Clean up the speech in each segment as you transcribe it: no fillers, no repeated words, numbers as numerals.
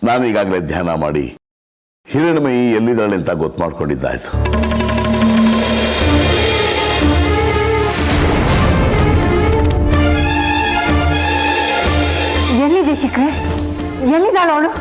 ನಾನು ಈಗಾಗಲೇ ಧ್ಯಾನ ಮಾಡಿ ಹಿರಣ್ಮಯಿ ಎಲ್ಲಿದ್ದಾಳೆ ಅಂತ ಗೊತ್ತು ಮಾಡ್ಕೊಂಡಿದ್ದಾಯ್ತು. ಎಲ್ಲಿದೆ ಶಿಖರೆ? ಎಲ್ಲಿದ್ದಾಳ ಅವಳು?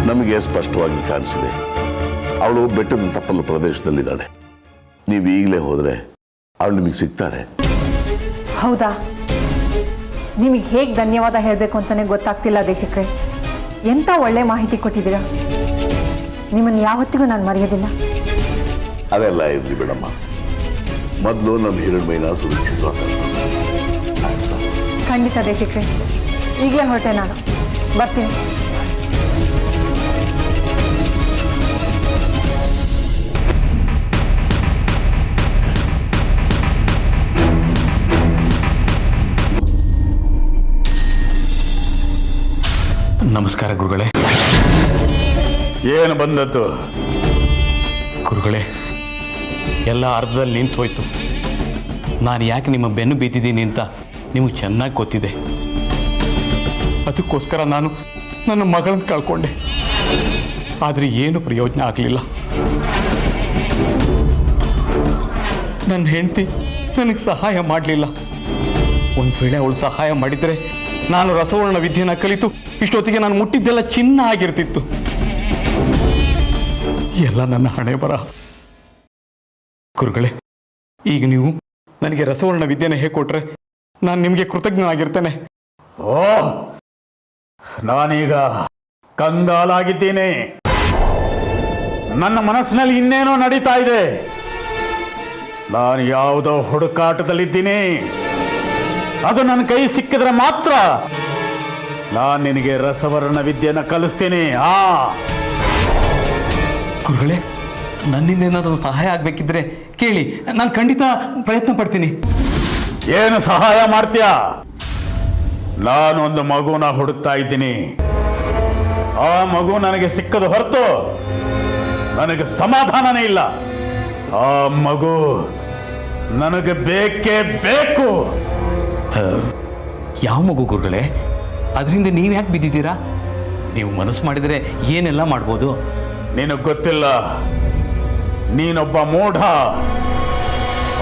ನಮಗೆ ಸ್ಪಷ್ಟವಾಗಿ ಕಾಣಿಸಿದೆ, ಅವಳು ಬೆಟ್ಟದ ತಪ್ಪಲು ಪ್ರದೇಶದಲ್ಲಿದ್ದಾಳೆ. ನೀವು ಈಗಲೇ ಹೋದರೆ ಅವಳು ನಿಮಗೆ ಸಿಗ್ತಾಳೆ. ಹೌದಾ? ನಿಮಗೆ ಹೇಗೆ ಧನ್ಯವಾದ ಹೇಳಬೇಕು ಅಂತಾನೆ ಗೊತ್ತಾಗ್ತಿಲ್ಲ ದೇಶಿಕ್ರೆ. ಎಂಥ ಒಳ್ಳೆ ಮಾಹಿತಿ ಕೊಟ್ಟಿದ್ದೀರಾ. ನಿಮ್ಮನ್ನು ಯಾವತ್ತಿಗೂ ನಾನು ಮರೆಯೋದಿಲ್ಲ. ಅದೆಲ್ಲ ಇರಲಿ ಬಿಡಮ್ಮ, ಮೊದಲು ನಮ್ಮ ಹಿರಣ್ಮಯಿನ ಸುರಕ್ಷಿತವಾಗಿ. ಖಂಡಿತ ದೇಶಿಕ್ರೆ, ಈಗಲೇ ಹೊರಟೆ, ನಾನು ಬರ್ತೀನಿ. ನಮಸ್ಕಾರ ಗುರುಗಳೇ. ಏನು ಬಂದದ್ದು? ಗುರುಗಳೇ, ಎಲ್ಲ ಅರ್ಧದಲ್ಲಿ ನಿಂತು ಹೋಯ್ತು. ನಾನು ಯಾಕೆ ನಿಮ್ಮ ಬೆನ್ನು ಬಿದ್ದಿದ್ದೀನಿ ಅಂತ ನಿಮಗೆ ಚೆನ್ನಾಗಿ ಗೊತ್ತಿದೆ. ಅದಕ್ಕೋಸ್ಕರ ನಾನು ನನ್ನ ಮಗಳನ್ನು ಕಳ್ಕೊಂಡೆ. ಆದರೆ ಏನು ಪ್ರಯೋಜನ ಆಗಲಿಲ್ಲ. ನನ್ನ ಹೆಂಡತಿ ನನಗೆ ಸಹಾಯ ಮಾಡಲಿಲ್ಲ. ಒಂದು ವೇಳೆ ಅವಳು ಸಹಾಯ ಮಾಡಿದರೆ ನಾನು ರಸವರ್ಣ ವಿದ್ಯೆಯನ್ನು ಕಲಿತು ಇಷ್ಟೊತ್ತಿಗೆ ನಾನು ಮುಟ್ಟಿದ್ದೆಲ್ಲ ಚಿನ್ನ ಆಗಿರ್ತಿತ್ತು. ಎಲ್ಲ ನನ್ನ ಹಣೆ ಬರ. ಗುರುಗಳೇ, ಈಗ ನೀವು ನನಗೆ ರಸವರ್ಣ ವಿದ್ಯೆನ ಹೇಳ್ಕೊಟ್ರೆ ನಾನು ನಿಮಗೆ ಕೃತಜ್ಞನಾಗಿರ್ತೇನೆ. ಓ, ನಾನೀಗ ಕಂಗಾಲಾಗಿದ್ದೀನಿ. ನನ್ನ ಮನಸ್ಸಿನಲ್ಲಿ ಇನ್ನೇನೋ ನಡೀತಾ ಇದೆ. ನಾನು ಯಾವುದೋ ಹುಡುಕಾಟದಲ್ಲಿದ್ದೀನಿ. ಅದು ನನ್ನ ಕೈ ಸಿಕ್ಕಿದ್ರೆ ಮಾತ್ರ ನಾನು ನಿನಗೆ ರಸವರ್ಣ ವಿದ್ಯೆನ ಕಲಿಸ್ತೀನಿ. ಗುರುಗಳೇ, ನನ್ನಿಂದ ಏನಾದರೂ ಸಹಾಯ ಆಗಬೇಕಿದ್ರೆ ಕೇಳಿ, ನಾನು ಖಂಡಿತ ಪ್ರಯತ್ನ ಪಡ್ತೀನಿ. ಏನು ಸಹಾಯ ಮಾಡ್ತೀಯ? ನಾನು ಒಂದು ಮಗುನ ಹುಡುಕ್ತಾ ಇದ್ದೀನಿ. ಆ ಮಗು ನನಗೆ ಸಿಕ್ಕದ ಹೊರತು ನನಗೆ ಸಮಾಧಾನನೇ ಇಲ್ಲ. ಆ ಮಗು ನನಗೆ ಬೇಕೇ ಬೇಕು. ಯಾವ ಮಗು ಗುರುಗಳೇ? ಅದರಿಂದ ನೀವು ಯಾಕೆ ಬಿದ್ದಿದ್ದೀರಾ? ನೀವು ಮನಸ್ಸು ಮಾಡಿದರೆ ಏನೆಲ್ಲ ಮಾಡ್ಬೋದು. ನಿನಗೆ ಗೊತ್ತಿಲ್ಲ, ನೀನೊಬ್ಬ ಮೂಢ.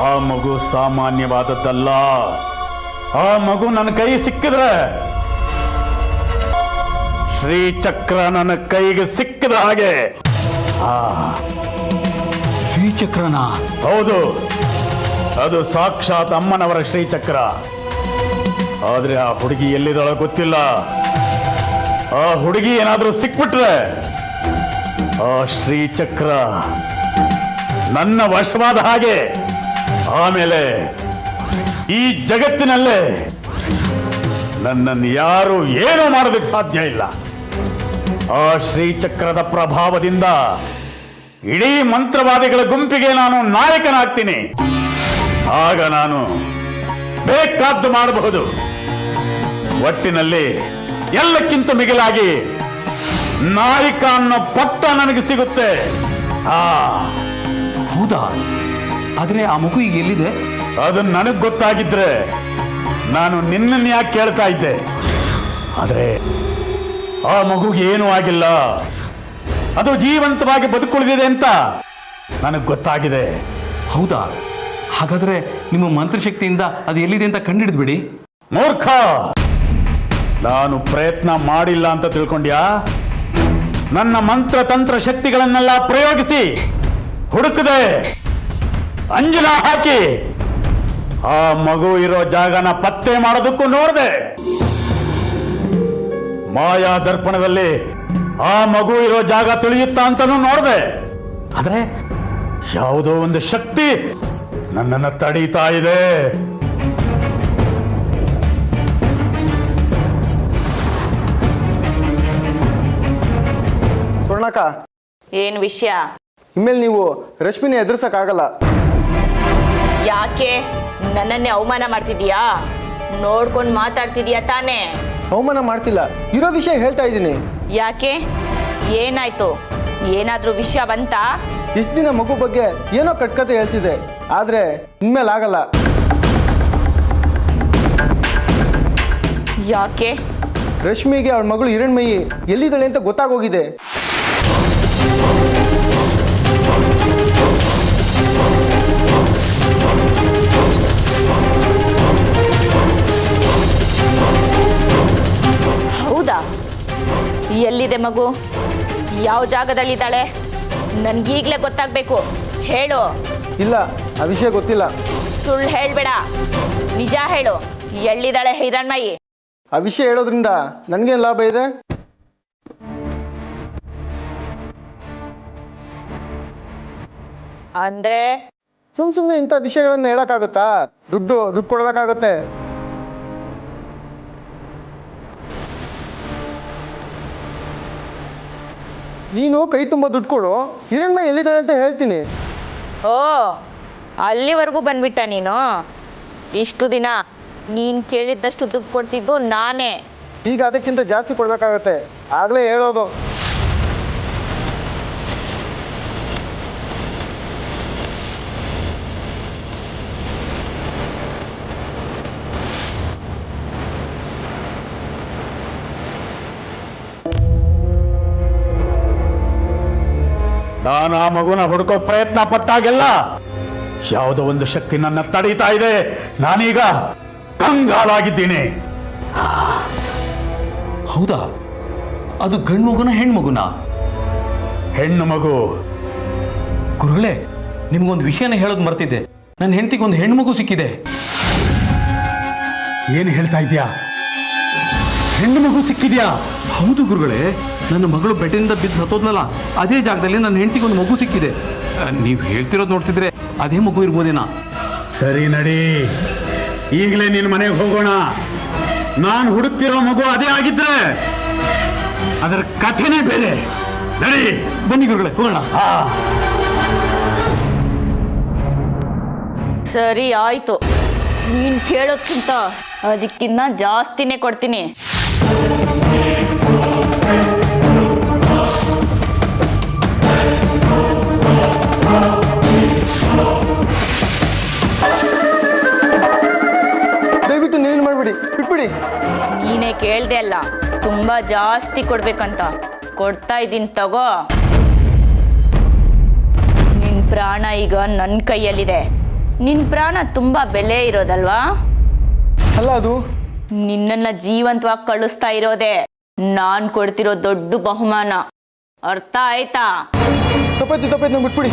ಆ ಮಗು ಸಾಮಾನ್ಯವಾದದ್ದಲ್ಲ. ಆ ಮಗು ನನ್ನ ಕೈ ಸಿಕ್ಕಿದ್ರೆ ಶ್ರೀಚಕ್ರ ನನ್ನ ಕೈಗೆ ಸಿಕ್ಕಿದ ಹಾಗೆ. ಶ್ರೀಚಕ್ರನ? ಹೌದು, ಅದು ಸಾಕ್ಷಾತ್ ಅಮ್ಮನವರ ಶ್ರೀಚಕ್ರ. ಆದ್ರೆ ಆ ಹುಡುಗಿ ಎಲ್ಲಿದ್ದಾಳೋ ಗೊತ್ತಿಲ್ಲ. ಆ ಹುಡುಗಿ ಏನಾದ್ರೂ ಸಿಕ್ಬಿಟ್ರೆ ಆ ಶ್ರೀಚಕ್ರ ನನ್ನ ವಶವಾದ ಹಾಗೆ. ಆಮೇಲೆ ಈ ಜಗತ್ತಿನಲ್ಲೇ ನನ್ನನ್ನು ಯಾರು ಏನೂ ಮಾಡೋದಕ್ಕೆ ಸಾಧ್ಯ ಇಲ್ಲ. ಆ ಶ್ರೀಚಕ್ರದ ಪ್ರಭಾವದಿಂದ ಇಡೀ ಮಂತ್ರವಾದಿಗಳ ಗುಂಪಿಗೆ ನಾನು ನಾಯಕನಾಗ್ತೀನಿ. ಆಗ ನಾನು ಬೇಕಾದ್ದು ಮಾಡಬಹುದು. ಒಟ್ಟಿನಲ್ಲಿ ಎಲ್ಲಕ್ಕಿಂತ ಮಿಗಿಲಾಗಿ ನಾಯಕ ಅನ್ನೋ ಪಟ್ಟ ನನಗೆ ಸಿಗುತ್ತೆ. ಹೌದಾ? ಆದ್ರೆ ಆ ಮಗು ಈಗ ಎಲ್ಲಿದೆ? ಅದು ನನಗೆ ಗೊತ್ತಾಗಿದ್ರೆ ನಾನು ನಿನ್ನನ್ನು ಯಾಕೆ ಕೇಳ್ತಾ ಇದ್ದೆ. ಆದ್ರೆ ಆ ಮಗುಗೆ ಏನೂ ಆಗಿಲ್ಲ. ಅದು ಜೀವಂತವಾಗಿ ಬದುಕುಳಿದಿದೆ ಅಂತ ನನಗೆ ಗೊತ್ತಾಗಿದೆ. ಹೌದಾ? ಹಾಗಾದ್ರೆ ನಿಮ್ಮ ಮಂತ್ರಶಕ್ತಿಯಿಂದ ಅದು ಎಲ್ಲಿದೆ ಅಂತ ಕಂಡುಹಿಡಿದ್ಬಿಡಿ. ಮೂರ್ಖ, ನಾನು ಪ್ರಯತ್ನ ಮಾಡಿಲ್ಲ ಅಂತ ತಿಳ್ಕೊಂಡ್ಯಾ? ನನ್ನ ಮಂತ್ರ ತಂತ್ರ ಶಕ್ತಿಗಳನ್ನೆಲ್ಲ ಪ್ರಯೋಗಿಸಿ ಹುಡುಕದೆ, ಅಂಜನ ಹಾಕಿ ಆ ಮಗು ಇರೋ ಜಾಗನ ಪತ್ತೆ ಮಾಡೋದಕ್ಕೂ ನೋಡಿದೆ. ಮಾಯಾ ದರ್ಪಣದಲ್ಲಿ ಆ ಮಗು ಇರೋ ಜಾಗ ತಿಳಿಯುತ್ತಾ ಅಂತಾನೂ ನೋಡಿದೆ. ಆದ್ರೆ ಯಾವುದೋ ಒಂದು ಶಕ್ತಿ ನನ್ನನ್ನು ತಡೀತಾ ಇದೆ. ಸ್ವರ್ಣಕ್ಕ, ಏನ್ ವಿಷಯ? ಇನ್ಮೇಲೆ ನೀವು ರಶ್ಮಿನ ಎದುರಿಸಕ್ಕಾಗಲ್ಲ. ಯಾಕೆ? ನನ್ನನ್ನೇ ಅವಮಾನ ಮಾಡ್ತಿದೀಯಾ? ನೋಡ್ಕೊಂಡು ಮಾತಾಡ್ತಿದೀಯಾ ತಾನೇ? ಅವಮಾನ ಮಾಡ್ತಿಲ್ಲ, ಇರೋ ವಿಷಯ ಹೇಳ್ತಾ ಇದ್ದೀನಿ. ಯಾಕೆ? ಏನಾಯ್ತು? ಏನಾದ್ರೂ ವಿಷಯ ಬಂತಾ? ಇಷ್ಟು ದಿನ ಮಗು ಬಗ್ಗೆ ಏನೋ ಕಟ್ಕತೆ ಹೇಳ್ತಿದ್ದೆ, ಆದರೆ ಇನ್ಮೇಲೆ ಆಗಲ್ಲ. ಯಾಕೆ? ರಶ್ಮಿಗೆ ಅವಳ ಮಗಳು ಹಿರಣ್ಮಯಿ ಎಲ್ಲಿದ್ದಾಳೆ ಅಂತ ಗೊತ್ತಾಗೋಗಿದೆ. ಹೌದಾ? ಎಲ್ಲಿದೆ ಮಗು? ಯಾವ ಜಾಗದಲ್ಲಿದ್ದಾಳೆ? ನನ್ಗೀಗ್ಲೇ ಗೊತ್ತಾಗಬೇಕು, ಹೇಳು. ಇಲ್ಲ, ಆ ವಿಷಯ ಗೊತ್ತಿಲ್ಲ. ಸುಳ್ಳು ಹೇಳ್ಬೇಡ, ನಿಜ ಹೇಳು. ಎಲ್ಲಿದ್ದಾಳೆ ಹಿರಣ್ಮಯಿ? ಆ ವಿಷಯ ಹೇಳೋದ್ರಿಂದ ನನಗೇನು ಲಾಭ ಇದೆ? ಅಂದ್ರೆ ಸುಮ್ಮನೆ ಇಂಥ ವಿಷಯಗಳನ್ನ ಹೇಳೋಕ್ಕಾಗುತ್ತಾ? ದುಡ್ಡು ಕೊಡಬೇಕಾಗುತ್ತೆ. ನೀನು ಕೈ ತುಂಬ ದುಡ್ಡು ಕೊಡು, ಹಿರಣ್ಮಯಿ ಎಲ್ಲಿದ್ದಾಳೆ ಅಂತ ಹೇಳ್ತೀನಿ. ಓ, ಅಲ್ಲಿವರೆಗೂ ಬಂದ್ಬಿಟ್ಟ ನೀನು? ಇಷ್ಟು ದಿನ ನೀನು ಕೇಳಿದ್ದಷ್ಟು ದುಡ್ಡು ಕೊಡ್ತಿದ್ದು ನಾನೇ. ಈಗ ಅದಕ್ಕಿಂತ ಜಾಸ್ತಿ ಕೊಡಬೇಕಾಗತ್ತೆ, ಆಗಲೇ ಹೇಳೋದು. ನಾನು ಆ ಮಗುನ ಹುಡುಕೋ ಪ್ರಯತ್ನ ಪಟ್ಟಾಗೆಲ್ಲ ಯಾವುದೋ ಒಂದು ಶಕ್ತಿ ನನ್ನ ತಡೀತಾ ಇದೆ. ನಾನೀಗ ಕಂಗಾಲಾಗಿದ್ದೀನಿ. ಹೌದಾ? ಅದು ಗಂಡು ಮಗುನ ಹೆಣ್ಣು ಮಗುನ? ಹೆಣ್ಣು ಮಗು. ಗುರುಗಳೇ, ನಿಮ್ಗೊಂದು ವಿಷಯನ ಹೇಳೋದು ಮರ್ತಿದ್ದೆ. ನನ್ನ ಹೆಂಡತಿಗೆ ಒಂದು ಹೆಣ್ಣು ಮಗು ಸಿಕ್ಕಿದೆ. ಏನು ಹೇಳ್ತಾ ಇದ್ಯಾ? ಹೆಣ್ಣು ಮಗು ಸಿಕ್ಕಿದ್ಯಾ? ಹೌದು ಗುರುಗಳೇ, ನನ್ನ ಮಗಳು ಬೆಟ್ಟದಿಂದ ಬಿದ್ದು ಸತ್ತೋದ್ನಲ್ಲ, ಅದೇ ಜಾಗದಲ್ಲಿ ನನ್ನ ಹೆಂಡತಿಗೆ ಒಂದು ಮಗು ಸಿಕ್ಕಿದೆ. ನೀವು ಹೇಳ್ತಿರೋದು ನೋಡ್ತಿದ್ರೆ ಅದೇ ಮಗು ಇರ್ಬೋದೇನಾ? ಸರಿ, ನಡಿ, ಈಗಲೇ ನಿನ್ನ ಮನೆಗೆ ಹೋಗೋಣ. ನಾನು ಹುಡುಕ್ತಿರೋ ಮಗು ಅದೇ ಆಗಿದ್ರೆ ಅದರ ಕಥೆನೇ ಬೇರೆ. ನಡಿ. ಬನ್ನಿ ಗುರುಗಳೇ, ಹೋಗೋಣ. ಸರಿ, ಆಯ್ತು. ನೀನು ಕೇಳೋದ್ಕಿಂತ ಅದಕ್ಕಿಂತ ಜಾಸ್ತಿನೇ ಕೊಡ್ತೀನಿ. ದಯವಿಟ್ಟು ನೀನು ಮಾಡಬೇಡಿ, ಬಿಟ್ಬಿಡಿ. ನೀನೇ ಕೇಳ್ದೆ ಅಲ್ಲ, ತುಂಬಾ ಜಾಸ್ತಿ ಕೊಡ್ಬೇಕಂತ. ಕೊಡ್ತಾ ಇದ್ದೀನಿ, ತಗೋ. ನಿನ್ ಪ್ರಾಣ ಈಗ ನನ್ನ ಕೈಯಲ್ಲಿದೆ. ನಿನ್ ಪ್ರಾಣ ತುಂಬಾ ಬೆಲೆ ಇರೋದಲ್ವಾ? ಅಲ್ಲ, ಅದು ನಿನ್ನನ್ನ ಜೀವಂತವಾಗಿ ಕಳಿಸ್ತಾ ಇರೋದೆ ನಾನ್ ಕೊಡ್ತಿರೋ ದೊಡ್ಡ ಬಹುಮಾನ. ಅರ್ಥ ಆಯ್ತಾ? ತಪ್ಪಾಯ್ತು, ನಂಗೆ ಬಿಟ್ಬಿಡಿ.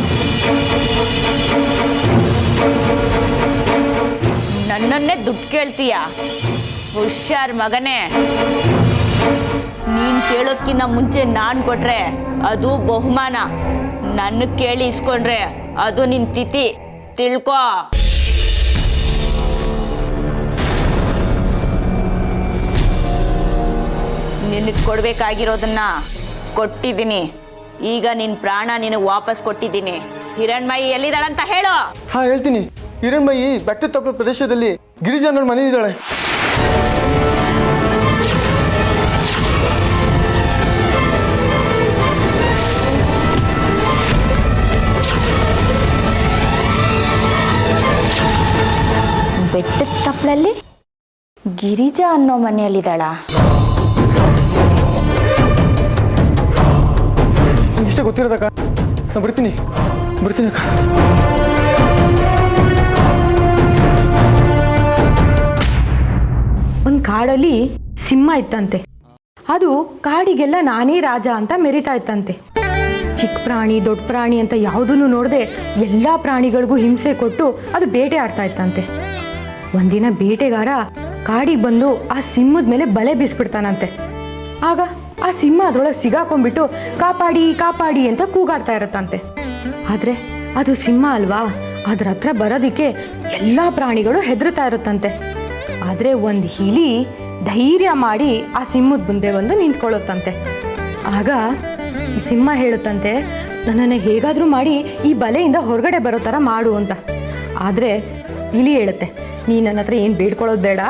ನನ್ನನ್ನೇ ದುಡ್ಡು ಕೇಳ್ತೀಯ? ಹುಷಾರ್ ಮಗನೇ. ನೀನ್ ಕೇಳೋದ್ಕಿಂತ ಮುಂಚೆ ನಾನ್ ಕೊಟ್ರೆ ಅದು ಬಹುಮಾನ. ನನ್ನ ಕೇಳಿ ಇಸ್ಕೊಂಡ್ರೆ ಅದು ನಿನ್ ತಿಥಿ, ತಿಳ್ಕೊ. ನಿನಗೆ ಕೊಡ್ಬೇಕಾಗಿರೋದನ್ನ ಕೊಟ್ಟಿದ್ದೀನಿ. ಈಗ ನಿನ್ ಪ್ರಾಣ ನಿನಗೆ ವಾಪಸ್ ಕೊಟ್ಟಿದ್ದೀನಿ. ಹಿರಣ್ಮಯಿ ಎಲ್ಲಿದ್ದಾಳಂತ ಹೇಳು. ಹಾ, ಹೇಳ್ತೀನಿ. ಹಿರಣ್ಮಯಿ ಬೆಟ್ಟದ ತಪ್ಪಲ ಪ್ರದೇಶದಲ್ಲಿ ಗಿರಿಜಾನವ್ರ ಮನೆ ಇದ್ದಾಳೆ. ಬೆಟ್ಟದ ತಪ್ಪಲಲ್ಲಿ ಗಿರಿಜಾ ಅನ್ನೋ ಮನೆಯಲ್ಲಿದ್ದಾಳ? ಇಷ್ಟೇ ಗೊತ್ತಿರೋದಕ್ಕ. ನಾನು ಬರ್ತೀನಿ ಅಕ್ಕ. ಒಂದು ಕಾಡಲ್ಲಿ ಸಿಂಹ ಇತ್ತಂತೆ. ಅದು ಕಾಡಿಗೆಲ್ಲ ನಾನೇ ರಾಜ ಅಂತ ಮೆರಿತಾ ಇತ್ತಂತೆ. ಚಿಕ್ಕ ಪ್ರಾಣಿ ದೊಡ್ಡ ಪ್ರಾಣಿ ಅಂತ ಯಾವುದನ್ನು ನೋಡದೆ ಎಲ್ಲ ಪ್ರಾಣಿಗಳಿಗೂ ಹಿಂಸೆ ಕೊಟ್ಟು ಅದು ಬೇಟೆ ಆಡ್ತಾ ಇತ್ತಂತೆ. ಒಂದಿನ ಬೇಟೆಗಾರ ಕಾಡಿಗೆ ಬಂದು ಆ ಸಿಂಹದ ಮೇಲೆ ಬಲೆ ಬೀಸ್ಬಿಡ್ತಾನಂತೆ. ಆಗ ಆ ಸಿಂಹ ಅದರೊಳಗೆ ಸಿಗಾಕೊಂಡ್ಬಿಟ್ಟು ಕಾಪಾಡಿ ಕಾಪಾಡಿ ಅಂತ ಕೂಗಾಡ್ತಾ ಇರತ್ತಂತೆ. ಆದರೆ ಅದು ಸಿಂಹ ಅಲ್ವಾ, ಅದ್ರ ಹತ್ರ ಬರೋದಕ್ಕೆ ಎಲ್ಲ ಪ್ರಾಣಿಗಳು ಹೆದರ್ತಾ ಇರುತ್ತಂತೆ. ಆದರೆ ಒಂದು ಹಿಲಿ ಧೈರ್ಯ ಮಾಡಿ ಆ ಸಿಂಹದ ಮುಂದೆ ಬಂದು ನಿಂತ್ಕೊಳ್ಳುತ್ತಂತೆ. ಆಗ ಈ ಸಿಂಹ ಹೇಳುತ್ತಂತೆ, ನನ್ನನ್ನು ಹೇಗಾದರೂ ಮಾಡಿ ಈ ಬಲೆಯಿಂದ ಹೊರಗಡೆ ಬರೋ ಥರ ಮಾಡು ಅಂತ. ಆದರೆ ಇಲಿ ಹೇಳುತ್ತೆ, ನೀನು ನನ್ನ ಹತ್ರ ಏನು ಬೇಡ್ಕೊಳ್ಳೋದು ಬೇಡ,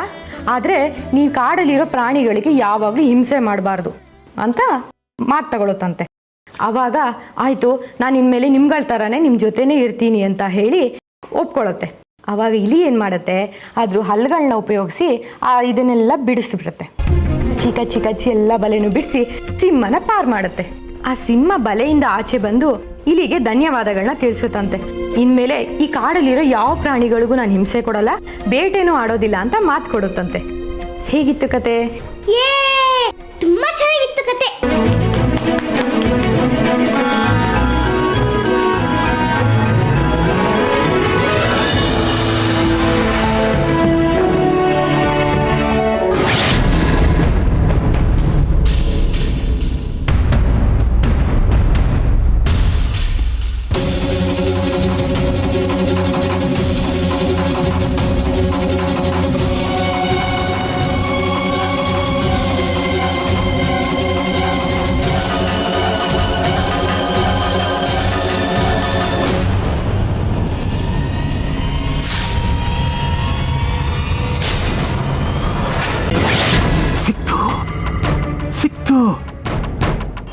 ಆದರೆ ನೀನು ಕಾಡಲ್ಲಿರೋ ಪ್ರಾಣಿಗಳಿಗೆ ಯಾವಾಗಲೂ ಹಿಂಸೆ ಮಾಡಬಾರ್ದು ಅಂತ ಮಾತು ತಗೊಳುತ್ತಂತೆ. ಆವಾಗ ಆಯಿತು, ನಾನು ಇನ್ಮೇಲೆ ನಿಮ್ಗಳ ಥರನೇ ನಿಮ್ಮ ಜೊತೆನೇ ಇರ್ತೀನಿ ಅಂತ ಹೇಳಿ ಒಪ್ಕೊಳ್ಳುತ್ತೆ. ಆವಾಗ ಇಲಿ ಏನು ಮಾಡುತ್ತೆ, ಅದ್ರ ಹಲ್ಲುಗಳನ್ನ ಉಪಯೋಗಿಸಿ ಇದನ್ನೆಲ್ಲ ಬಿಡಿಸ್ಬಿಡುತ್ತೆ. ಕಚ್ಚಿ ಎಲ್ಲ ಬಲೆನೂ ಬಿಡಿಸಿ ಸಿಂಹನ ಪಾರ್ ಮಾಡುತ್ತೆ. ಆ ಸಿಂಹ ಬಲೆಯಿಂದ ಆಚೆ ಬಂದು ಇಲಿಗೆ ಧನ್ಯವಾದಗಳನ್ನ ತಿಳಿಸುತ್ತಂತೆ. ಇನ್ಮೇಲೆ ಈ ಕಾಡಲ್ಲಿರೋ ಯಾವ ಪ್ರಾಣಿಗಳಿಗೂ ನಾನು ಹಿಂಸೆ ಕೊಡಲ್ಲ, ಬೇಟೆನೂ ಆಡೋದಿಲ್ಲ ಅಂತ ಮಾತು ಕೊಡುತ್ತಂತೆ. ಹೇಗಿತ್ತು ಕತೆ? ತುಂಬಾ ಚೆನ್ನಾಗಿತ್ತು ಕತೆ.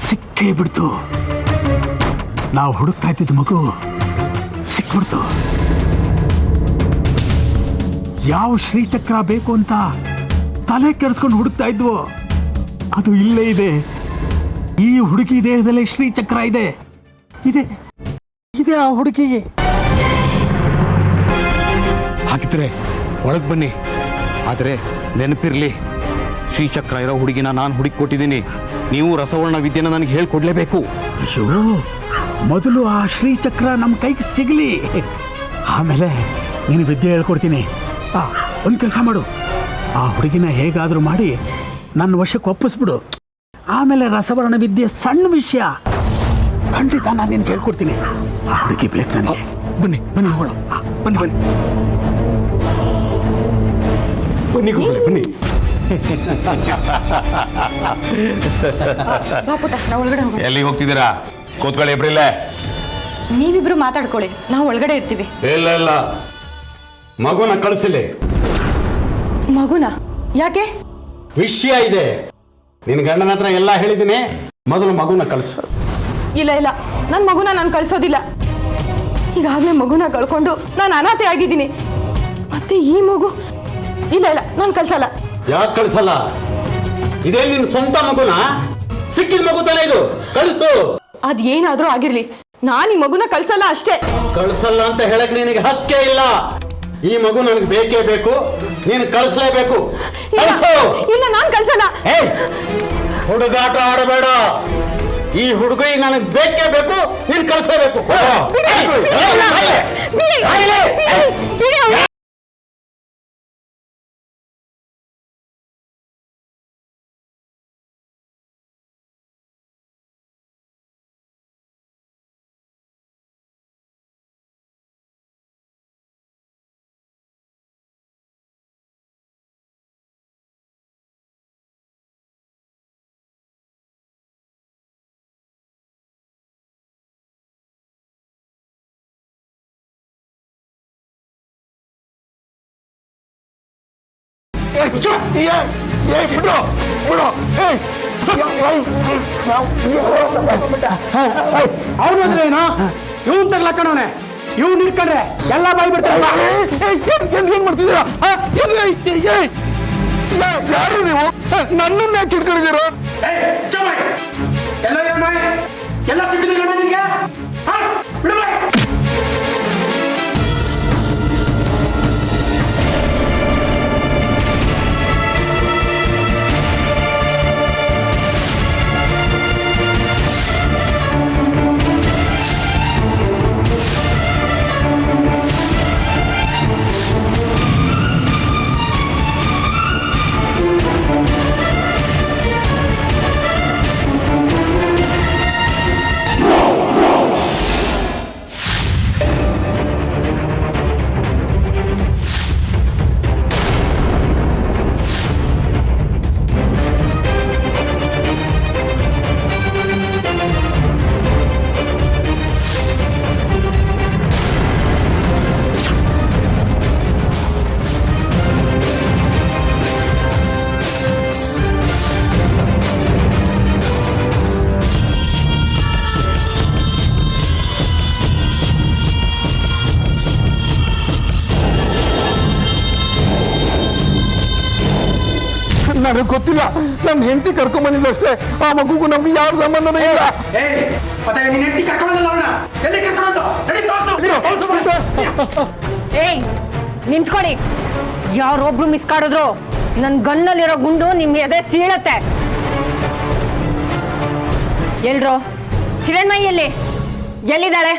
ಸಿಕ್ಕೇ ಬಿಡ್ತು. ನಾವು ಹುಡುಕ್ತಾ ಇದ್ದಿದ್ದ ಮಗು ಸಿಕ್ಬಿಡ್ತು. ಯಾವ ಶ್ರೀಚಕ್ರ ಬೇಕು ಅಂತ ತಲೆ ಕೆಡಿಸ್ಕೊಂಡು ಹುಡುಕ್ತಾ ಇದ್ವು, ಅದು ಇಲ್ಲೇ ಇದೆ. ಈ ಹುಡುಗಿ ದೇಹದಲ್ಲಿ ಶ್ರೀಚಕ್ರ ಇದೆ. ಇದೆ ಆ ಹುಡುಗಿಗೆ. ಹಾಗಿದ್ರೆ ಒಳಗೆ ಬನ್ನಿ. ಆದರೆ ನೆನಪಿರಲಿ, ಶ್ರೀಚಕ್ರ ಇರೋ ಹುಡುಗಿನ ನಾನು ಹುಡುಕಿ ಕೊಟ್ಟಿದ್ದೀನಿ. ನೀವು ರಸವರ್ಣ ವಿದ್ಯೆನ ನನಗೆ ಹೇಳ್ಕೊಡ್ಲೇಬೇಕು. ಅಯ್ಯೋ, ಮೊದಲು ಆ ಶ್ರೀಚಕ್ರ ನಮ್ಮ ಕೈಗೆ ಸಿಗಲಿ, ಆಮೇಲೆ ನೀನು ವಿದ್ಯೆ ಹೇಳ್ಕೊಡ್ತೀನಿ. ಒಂದು ಕೆಲಸ ಮಾಡು, ಆ ಹುಡುಗಿನ ಹೇಗಾದರೂ ಮಾಡಿ ನನ್ನ ವಶಕ್ಕೆ ಒಪ್ಪಿಸ್ಬಿಡು. ಆಮೇಲೆ ರಸವರ್ಣ ವಿದ್ಯೆ ಸಣ್ಣ ವಿಷಯ, ಖಂಡಿತ ನಾನು ನಿನ್ಗೆ ಹೇಳ್ಕೊಡ್ತೀನಿ. ಆ ಹುಡುಗಿ ಬೇಕು ನನಗೆ. ಬನ್ನಿ ಬನ್ನಿ ಹೋಗೋಣ. ಬನ್ನಿ ಬನ್ನಿ ಬನ್ನಿ ಬನ್ನಿ. ಬಾಪುಟ, ನಾವು ಒಳಗಡೆ ಹೋಗೋಣ. ಎಲ್ಲಿಗೆ ಹೋಗ್ತಿದ್ದೀರಾ? ಕೂತ್ಕೊಳ್ಳಿ ಇಬ್ರಿಲ್ಲೇ. ನೀವಿಬ್ರು ಮಾತಾಡ್ಕೊಳ್ಳಿ, ನಾವು ಒಳಗಡೆ ಇರ್ತೀವಿ. ಇಲ್ಲ, ಮಗುನ ಕಳಿಸಿಲ್ಲ. ಮಗುನ ಯಾಕೆ? ವಿಷಯ ಇದೆ. ನಿನ್ನ ಗಂಡನ ಹತ್ರ ಎಲ್ಲ ಹೇಳಿದ್ದೀನಿ. ಮೊದಲು ಮಗುನ ಕಳಿಸು. ಇಲ್ಲ, ನನ್ನ ಮಗುನ ನಾನು ಕಳ್ಸೋದಿಲ್ಲ. ಈಗಾಗಲೇ ಮಗುನ ಕಳ್ಕೊಂಡು ನಾನು ಅನಾಥೆ ಆಗಿದ್ದೀನಿ. ಮತ್ತೆ ಈ ಮಗು ಇಲ್ಲ, ನಾನು ಕಳ್ಸಲ್ಲ. ಯಾಕೆ ಕಳಿಸಲ್ಲ? ಇದೇ ನಿನ್ನ ಸ್ವಂತ ಮಗುನ? ಸಿಕ್ಕಿದ ಮಗು ತಾನೇ ಇದು, ಕಳಿಸು. ಅದೇನಾದ್ರೂ ಆಗಿರ್ಲಿ, ನಾನು ಈ ಮಗುನ ಕಳ್ಸಲ್ಲ ಅಷ್ಟೇ. ಕಳಿಸಲ್ಲ ಅಂತ ಹೇಳಕ್ ನಿನಗೆ ಹಕ್ಕೇ ಇಲ್ಲ. ಈ ಮಗು ನನಗೆ ಬೇಕೇ ಬೇಕು, ನೀನು ಕಳಿಸ್ಲೇಬೇಕು. ಇಲ್ಲ, ನಾನು ಕಳ್ಸಲ್ಲ. ಹುಡುಗಾಟ ಆಡಬೇಡ. ಈ ಹುಡುಗಿ ನನಗೆ ಬೇಕೇ ಬೇಕು, ನೀನು ಕಳಿಸಲೇಬೇಕು. ಅವನಂದ್ರೆ ಏನು? ಇವನ್ ತಗ್ಲಾಕಣವನೆ. ಇವ್ನು ನಿಲ್ಕೊಂಡ್ರೆ ಎಲ್ಲ ಬಾಯಿ ಬಿಡ್ತಾರೆ. ಏನ್ ಮಾಡ್ತಿದ್ದೀರಾ? ಯಾರು ನೀವು? ನನ್ನನ್ನ ಕಿಡ್ಕೊಂಡಿದ್ದೀರ? ಎಲ್ಲ ಸಿಕ್ಕಿದ್ರೆ ನಿಮಗೆ ನನಗೆ ಗೊತ್ತಿಲ್ಲ. ನನ್ನ ಹೆಂಡತಿ ಕರ್ಕೊಂಬಂದಿದ್ದು ಅಷ್ಟೇ. ಆ ಮಗುಗೂ ನಮ್ಗೆ ಯಾವ ಸಂಬಂಧನೂ ಇಲ್ಲ. ಏಯ್ ನಿಂತ್ಕೊಡಿ. ಯಾರೊಬ್ರು ಮಿಸ್ ಕಾಡಿದ್ರು ನನ್ನ ಗನ್ನಲ್ಲಿರೋ ಗುಂಡು ನಿಮ್ಗೆ ಎದೆ ಸೀಳತ್ತೆ. ಎಲ್ರು ಹಿರಣ್ಮಯಿ ಎಲ್ಲಿದ್ದಾಳೆ?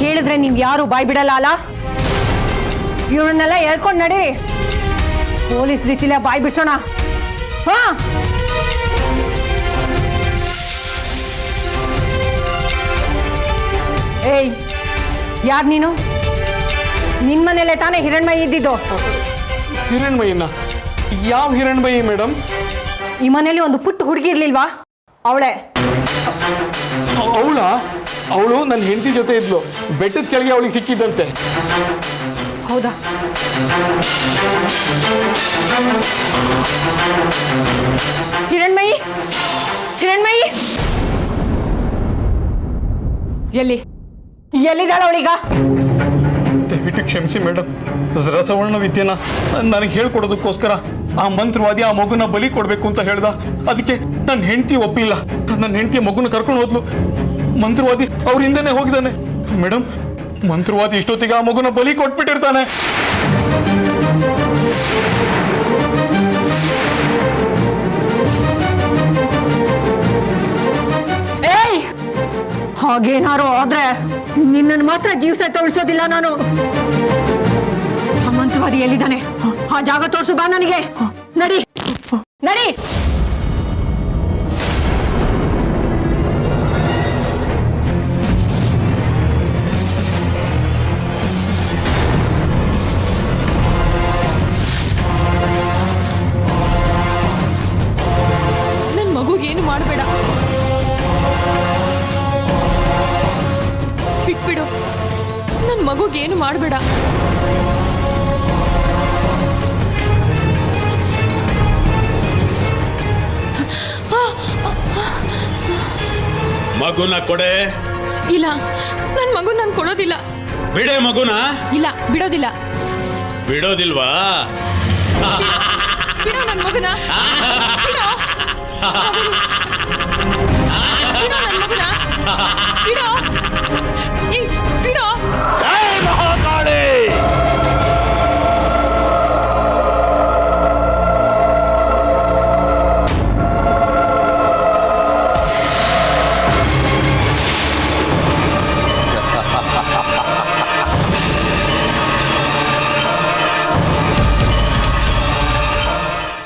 ಕೇಳಿದ್ರೆ ನೀವ್ ಯಾರು ಬಾಯ್ ಬಿಡಲ್ಲ ಅಲ್ಲ? ಇವ್ರನ್ನೆಲ್ಲ ಹೇಳ್ಕೊಂಡ್ ನಡೀರಿ. ಪೊಲೀಸ್ ರೀತಿಲೇ ಬಾಯ್ ಬಿಡ್ಸೋಣ. ಹಾ ಏಯ್ ಯಾರ್ ನೀನು? ನಿನ್ ಮನೇಲೆ ತಾನೇ ಹಿರಣ್ಮಯಿ ಇದ್ದಿದ್ದು? ಹಿರಣ್ಮಯಿನ? ಯಾವ ಹಿರಣ್ಮಯಿ ಮೇಡಮ್? ಈ ಮನೇಲಿ ಒಂದು ಪುಟ್ಟ ಹುಡುಗಿ ಇರ್ಲಿಲ್ವಾ? ಅವಳೆ. ಅವಳು ನನ್ನ ಹೆಂಡತಿ ಜೊತೆ ಇದ್ಲು. ಬೆಟ್ಟದ ಕೆಳಗೆ ಅವಳಿಗೆ ಸಿಕ್ಕಿದ್ದಂತೆ. ಹೌದಾ? ಹಿರಣ್ಮಯಿ ಎಲ್ಲಿದ್ದಾಳ ಅವಳೀಗ? ದಯವಿಟ್ಟು ಕ್ಷಮಿಸಿ ಮೇಡಮ್. ರಸವರ್ಣ ವಿದ್ಯೆನ ನನಗೆ ಹೇಳ್ಕೊಡೋದಕ್ಕೋಸ್ಕರ ಆ ಮಂತ್ರವಾದಿ ಆ ಮಗುನ ಬಲಿ ಕೊಡ್ಬೇಕು ಅಂತ ಹೇಳ್ದ. ಅದಕ್ಕೆ ನನ್ನ ಹೆಂಡತಿ ಒಪ್ಪಲಿಲ್ಲ. ನನ್ನ ಹೆಂಡತಿ ಮಗುನ ಕರ್ಕೊಂಡು ಹೋದ್ಲು. ಮಂತ್ರವಾದಿ ಅವ್ರ ಹಿಂದೆನೆ ಹೋಗಿದ್ದಾನೆ ಮೇಡಮ್. ಮಂತ್ರವಾದಿ ಇಷ್ಟೊತ್ತಿಗೆ ಆ ಮಗುನ ಬಲಿ ಕೊಟ್ಬಿಟ್ಟಿರ್ತಾನೆ. ಏಯ್ ಹಾಗೇನಾರು ಆದ್ರೆ ನಿನ್ನನ್ನು ಮಾತ್ರ ಜೀವ ಸಹಿತ ಉಳಿಸೋದಿಲ್ಲ ನಾನು. ಆ ಮಂತ್ರವಾದಿ ಎಲ್ಲಿದ್ದಾನೆ? ಆ ಜಾಗ ತೋರಿಸು ಬಾ ನನಗೆ. ನಡಿ. ನನ್ ಮಗುಗೇನು ಮಾಡಬೇಡ, ಬಿಟ್ಬಿಡು. ನನ್ ಮಗುಗೇನು ಮಾಡಬೇಡ. ಮಗುನ ಕೊಡೆ. ಇಲ್ಲ, ನನ್ ಮಗು ನಾನು ಕೊಡೋದಿಲ್ಲ. ಬಿಡೆ ಮಗುನ. ಇಲ್ಲ, ಬಿಡೋದಿಲ್ಲ. ಬಿಡೋದಿಲ್ವಾ? ಬಿಡೋ ನನ್ ಮಗುನ. ಬಿಡೋ ನನ್ ಮಗುನ. ಬಿಡೋ. ಬಿಡೋ.